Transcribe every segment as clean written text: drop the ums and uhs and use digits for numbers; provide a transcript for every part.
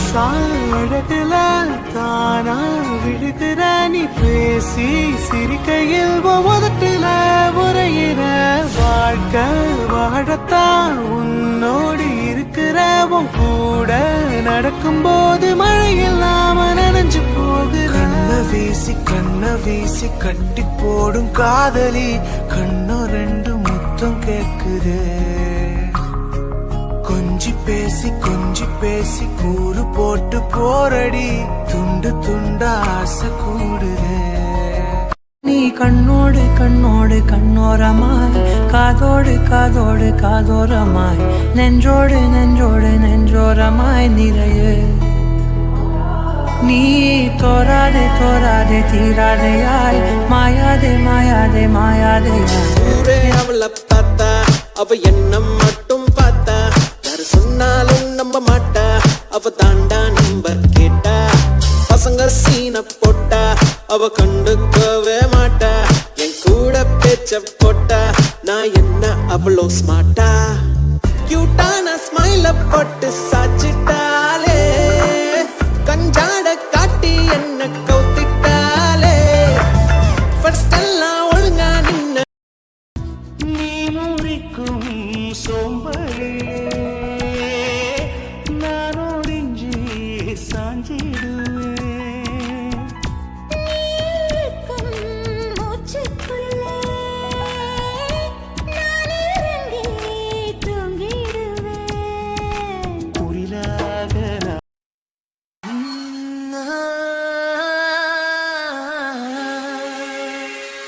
சாழகுல தானா விழுகிற நீ பேசி சிரிக்கையில் ஒவ்வொருல உரையிற வாழ்க்கை வாழத்தான் உன்னோடு இருக்கிற உன் கூட நடக்கும் போது மழையில் நாம நனைஞ்சு போகிற கண்ண வீசி கட்டி போடும் காதலி கண்ணோ ரெண்டு முத்தம் கேக்குது கொஞ்சி பேசி கூறு போட்டு போரடி துண்டு துண்டா ஆசை கூடுது நீ கண்ணோடு கண்ணோரமாய் காதோடு காதோரமாய் நெஞ்சோடு நெஞ்சோரமாய் நிறைய நீ தோராதே தீராதையாய் மாயாதே அவளை பார்த்தா அவ எண்ணம் மட்டும் பார்த்தா சொன்னாலும் நம்ப மாட்டா அவ தாண்டா நம்பர் கேட்டா பசங்க சீன போட்டா அவ கண்டுக்கவே மாட்டா என் கூட பேச்ச போட்டா நான் என்ன அவ்வளோ ஸ்மார்ட்டா கியூட்டான ஸ்மைல போட்டு சாச்சிட்டாலே கஞ்சாட காட்டி என்ன கவுத்திட்டாலே ஃபர்ஸ்ட் எல்லாம் ஒழுங்கா நின்ன நீ முறிக்கும் சோம்பலே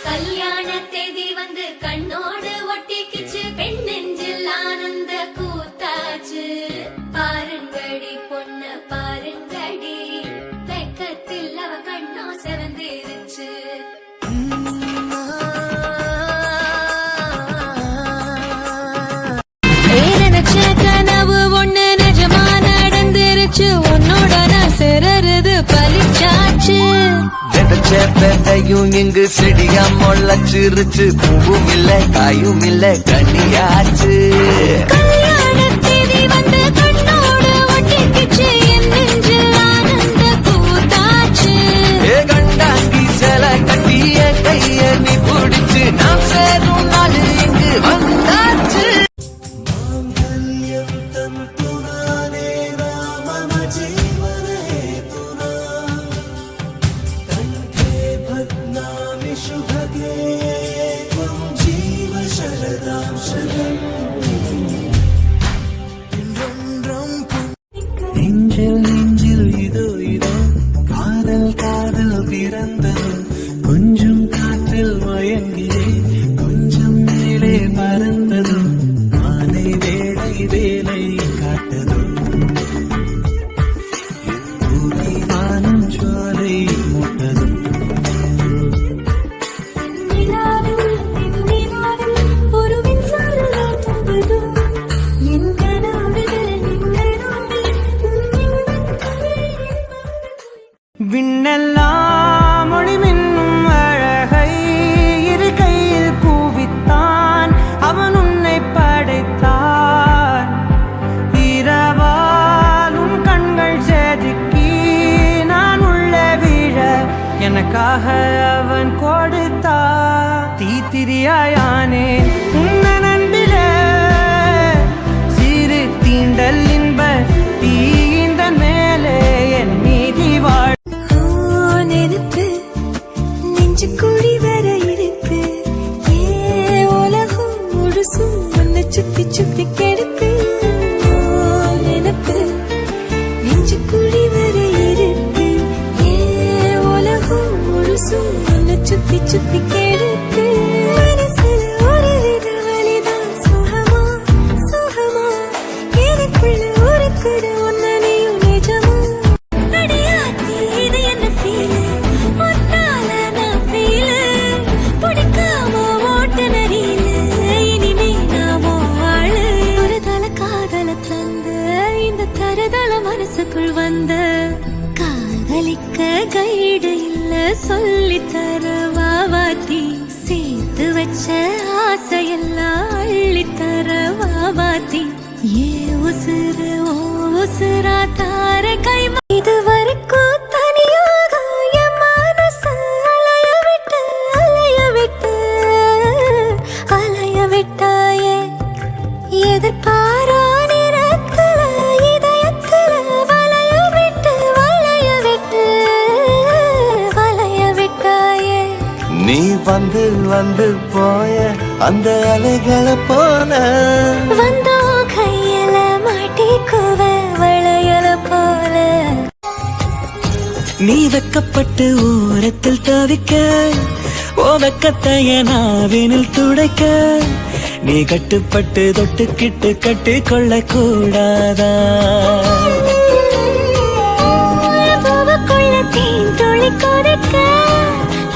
கல்யாண தேதி வந்து கண்ணோடு ஒட்டிக்கிச்சு பெண் நெஞ்சில் ஆனந்த கூத்தாச்சு பாருங்கடி பொண்ணு பாருங்கடி வெக்கத்தில் அவ கண்ணோ செவந்திருச்சு நினைச்ச கனவு ஒண்ணு நிஜமா நடந்துருச்சு உன்னோட நான் சிறருது பலிச்சாச்சு பேட்டையும் இங்கு செடியா முளைச்சிருச்சு பூவும் இல்ல காயும் இல்ல கனியாச்சு கல்யாணத்தேதி வந்து கண்ணோடு ஒட்டிக்கிச்சு என் நெஞ்சில் ஆனந்த கூத்தாச்சு கண்டாங்கி சில கட்டிய கைய நீ பிடிச்சு நாம் சேரும் நாள் இங்கு வந்தாச்சு நெஞ்சில் இதோ காதல் பிறந்தது கொஞ்சம் காற்றில் மயங்கியே கொஞ்சம் மேலே பறந்தது மாலை வேலை காட்டதும் வானம் ஜுவாலை முட்டதும் விண்ணெல்லாம் மொழி மின்னும் அழகை இரு கையில் கூவித்தான் அவன் உன்னை படைத்தான் இரவாலும் கண்கள் செதுக்கி நான் உள்ள விழ எனக்காக அவன் கொடுத்தான் தீத்திரியாயானே உன்ன நண்பில சிறு தீண்டல் இன்ப தீந்த மேலே என் நீதி வாழ் கூடி வர இருப்பு உலகம் முழுசும் உன்னை சுத்தி கெடுப்பு நினைப்பு நெஞ்சு கூடி வர இருப்பு உலகம் முழுசும் உன்னை சுத்தி கெடுப்பு மனசுல ஒரு வித வலிதான் சுகமா எனக்குள்ள ஒரு கூட ஒன்ன நீயும் நிஜமா அடியாத்தி இது என்ன ஃபீல் மனசுக்குள் வந்த காதலிக்க கைடு இல்ல சொல்லித்தர வாவாத்தி சேர்த்து வச்ச ஆசையெல்லாம் அள்ளித்தர வாவாத்தி ஏ உசுறு ஓ உசுரா தார கை இது வரைக்கும் தனியாக என் மனசு அலைய விட்டாயே எதிர்பாரா நிறத்துல இதயத்துல வளைய விட்டாயே நீ வந்து வந்து போய அந்த அலைகளை போல வந்தோ கையில மாட்டிக்குவ வளையல போல நீ வெக்கப்பட்டு ஓரத்தில் தவிக்க ஓ வெக்கத்தைய நாவினில் துடைக்க நீ கட்டுப்பட்டு தொட்டுக்கிட்டு கட்டி கொள்ள கூடாதா பூவுக்குள்ள தேன் துளி கொதிக்க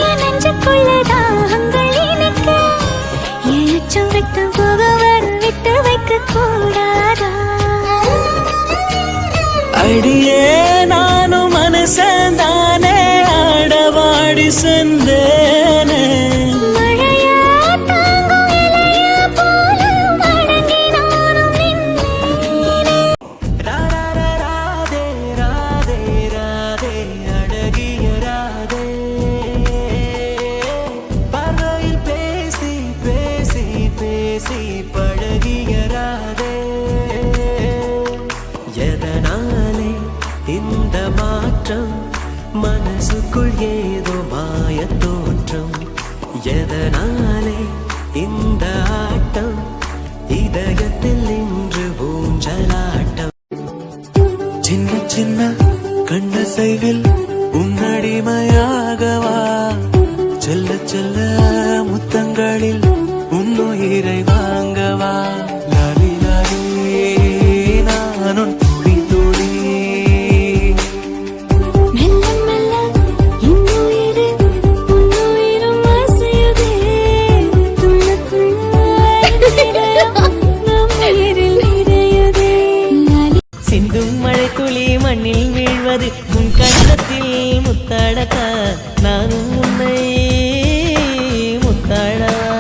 என் நெஞ்சுக்குள்ள தாகங்கள் இனிக்க என் அச்சம் விட்டு போகவர் விட்டு வைக்க கூடாதா அடியே நானும் மனசன் தானே ஆடவாடி சென்றேனே மழையா தாங்கும் இலைய போல மடங்கி நானும் நின்றேனே ராதே ராதே ராதே அழகிய ராதே பார்வையில் பேசி பேசி பேசி பழகிய ராதே எதனாலே இந்த மாற்றம் மனசுக்குள் ஏதோ மாய தோற்றம் எதனாலே இந்த ஆட்டம் இதயத்தில் இன்று ஊஞ்சலாட்டம் சின்ன சின்ன கண்ணசைவில் உன்னடிமையாகவா செல்ல செல்ல முத்தங்களில் உன்னுயிரை வாங்கவா லாலி லாலி நானும் துளி துளி மெல்ல மெல்ல இன்னுயிரும் அசையுதே துள்ள துள்ள நம் உயிரில் நிறையுதே சிந்தும் மழை துளி மண்ணில் வீழ்வது உன் கண்ணத்தில் முத்தாடக்கா நானும் உன்னை முத்தாடவா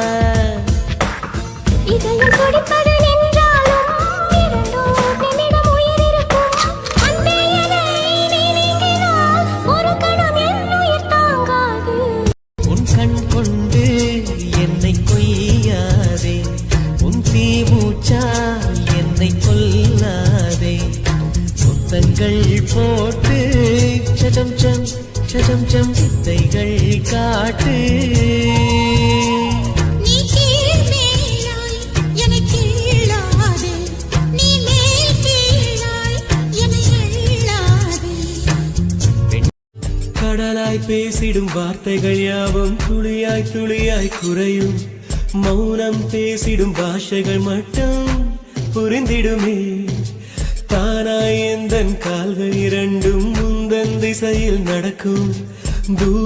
இதயம் துடிப்பது நின்றாலும் இரண்டோர் நிமிடம் உயிர் இருக்கும் அன்பே என்னை நீ நீங்கினால் ஒரு கணம் என் உயிர் தாங்காது உன் கண் கொண்டு என்னை கொய்யாதே உன் தீ மூச்சால் என்னை கொல்லாதே முத்தங்கள் போட்டு சடம் சம் சடம் சம் வித்தைகள் காட்டு நீ கீழ் மேலாய் என்னை கீழாதே நீ மேல் கீழாய் என்னை அள்ளாதே கடலாய் பேசிடும் வார்த்தைகள் யாவும் துளியாய் துளியாய் குறையும் மௌனம் பேசிடும் பாஷைகள் மட்டும் புரிந்திடுமே தானாய் எந்தன் கால்கள் இரண்டும் முந்தன் திசையில் நடக்கும் தூர